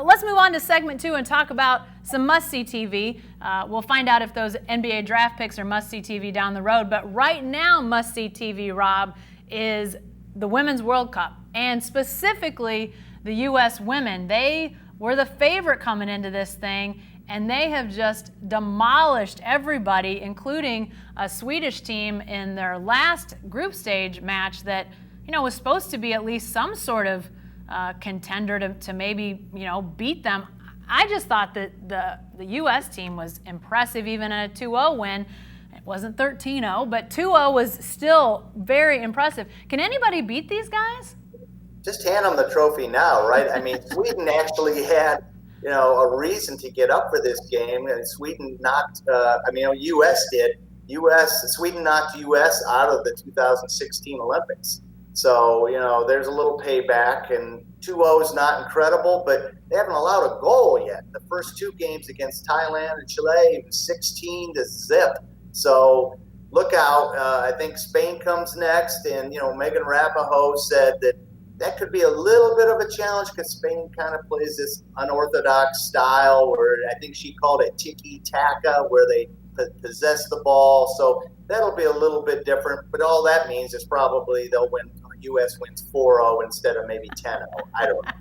Let's move on to segment 2 and talk about some must-see TV. We'll find out if those NBA draft picks are must-see TV down the road. But right now, must-see TV, Rob, is the Women's World Cup, and specifically the U.S. women. They were the favorite coming into this thing, and they have just demolished everybody, including a Swedish team in their last group stage match that, was supposed to be at least some sort of contender to maybe, beat them. I just thought that the U.S. team was impressive, even in a 2-0 win. It wasn't 13-0, but 2-0 was still very impressive. Can anybody beat these guys? Just hand them the trophy now, right? I mean, Sweden actually had, a reason to get up for this game, and Sweden knocked, U.S. did. Sweden knocked U.S. out of the 2016 Olympics. So, there's a little payback, and 2-0 is not incredible, but they haven't allowed a goal yet. The first 2 games against Thailand and Chile, 16-0. So look out. I think Spain comes next, and, Megan Rapinoe said that could be a little bit of a challenge because Spain kind of plays this unorthodox style where I think she called it tiki-taka, where they possess the ball. So that'll be a little bit different, but all that means is probably they'll win. U.S. wins 4-0 instead of maybe 10-0. I don't know.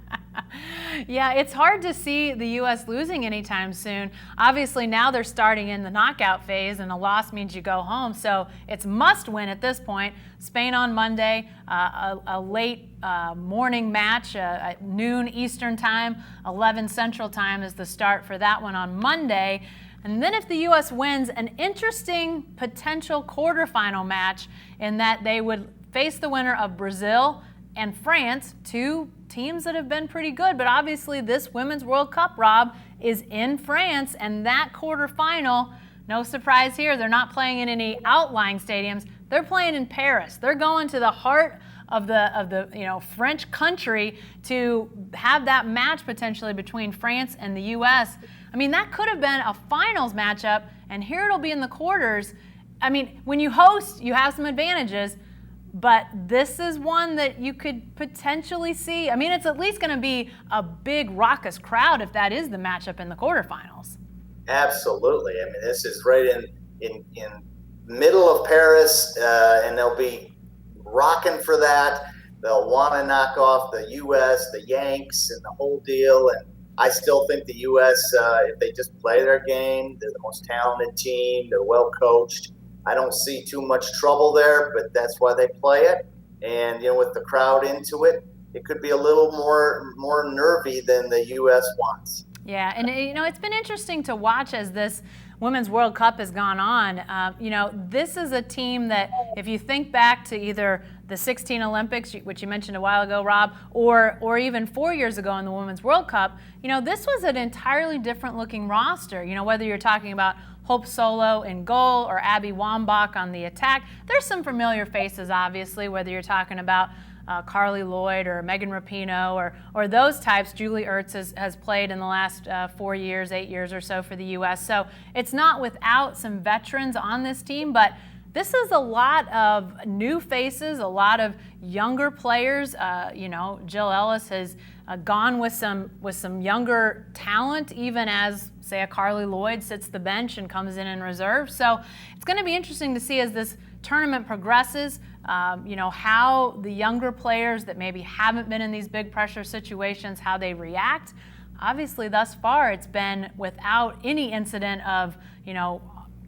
Yeah, it's hard to see the U.S. losing anytime soon. Obviously, now they're starting in the knockout phase, and a loss means you go home. So it's must win at this point. Spain on Monday, a late morning match at noon Eastern time, 11 Central time is the start for that one on Monday. And then if the U.S. wins, an interesting potential quarterfinal match in that they would face the winner of Brazil and France, 2 teams that have been pretty good. But obviously this Women's World Cup, Rob, is in France, and that quarterfinal, no surprise here, they're not playing in any outlying stadiums. They're playing in Paris. They're going to the heart of the French country to have that match potentially between France and the U.S. I mean, that could have been a finals matchup, and here it'll be in the quarters. I mean, when you host, you have some advantages, but this is one that you could potentially see. I mean, it's at least going to be a big raucous crowd if that is the matchup in the quarterfinals. Absolutely. I mean, this is right in middle of Paris, and they'll be rocking for that. They'll want to knock off the U.S., the Yanks, and the whole deal. And I still think the U.S., if they just play their game, they're the most talented team. They're well coached. I don't see too much trouble there, but that's why they play it. And, with the crowd into it, it could be a little more nervy than the U.S. wants. Yeah, and, it's been interesting to watch as this Women's World Cup has gone on. This is a team that, if you think back to either the 16 Olympics, which you mentioned a while ago, Rob, or even 4 years ago in the Women's World Cup, this was an entirely different looking roster. Whether you're talking about Hope Solo in goal or Abby Wambach on the attack. There's some familiar faces, obviously, whether you're talking about Carly Lloyd or Megan Rapinoe or those types. Julie Ertz has played in the last 8 years or so for the U.S. So it's not without some veterans on this team, but this is a lot of new faces, a lot of younger players. Jill Ellis has gone with some younger talent, even as, say, a Carly Lloyd sits the bench and comes in reserve. So it's going to be interesting to see as this tournament progresses, how the younger players that maybe haven't been in these big pressure situations, how they react. Obviously, thus far, it's been without any incident of,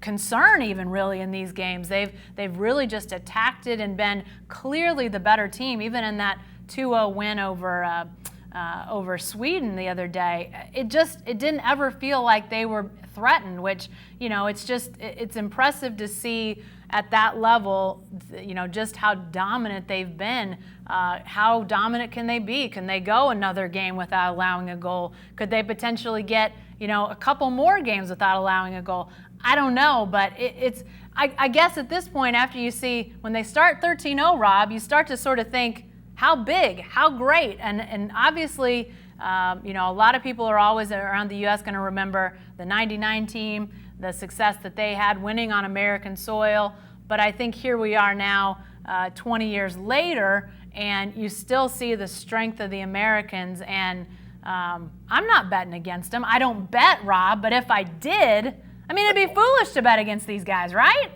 concern even really in these games. They've really just attacked it and been clearly the better team, even in that 2-0 win over Sweden the other day. It didn't ever feel like they were threatened, which, it's impressive to see at that level, just how dominant they've been. How dominant can they be? Can they go another game without allowing a goal? Could they potentially get, a couple more games without allowing a goal? I don't know, but I guess at this point, after you see, when they start 13-0, Rob, you start to sort of think, how big, how great, and obviously, a lot of people are always around the U.S. going to remember the '99 team, the success that they had winning on American soil. But I think here we are now, 20 years later, and you still see the strength of the Americans, and I'm not betting against them. I don't bet, Rob, but if I did, I mean, it'd be foolish to bet against these guys, right?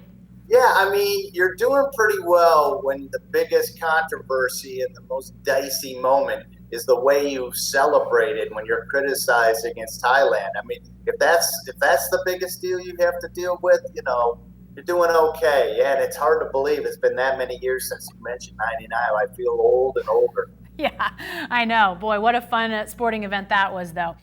Yeah, I mean, you're doing pretty well when the biggest controversy and the most dicey moment is the way you celebrated when you're criticized against Thailand. I mean, if that's the biggest deal you have to deal with, you're doing okay. Yeah, and it's hard to believe it's been that many years since you mentioned '99. I feel old and older. Yeah, I know. Boy, what a fun sporting event that was, though.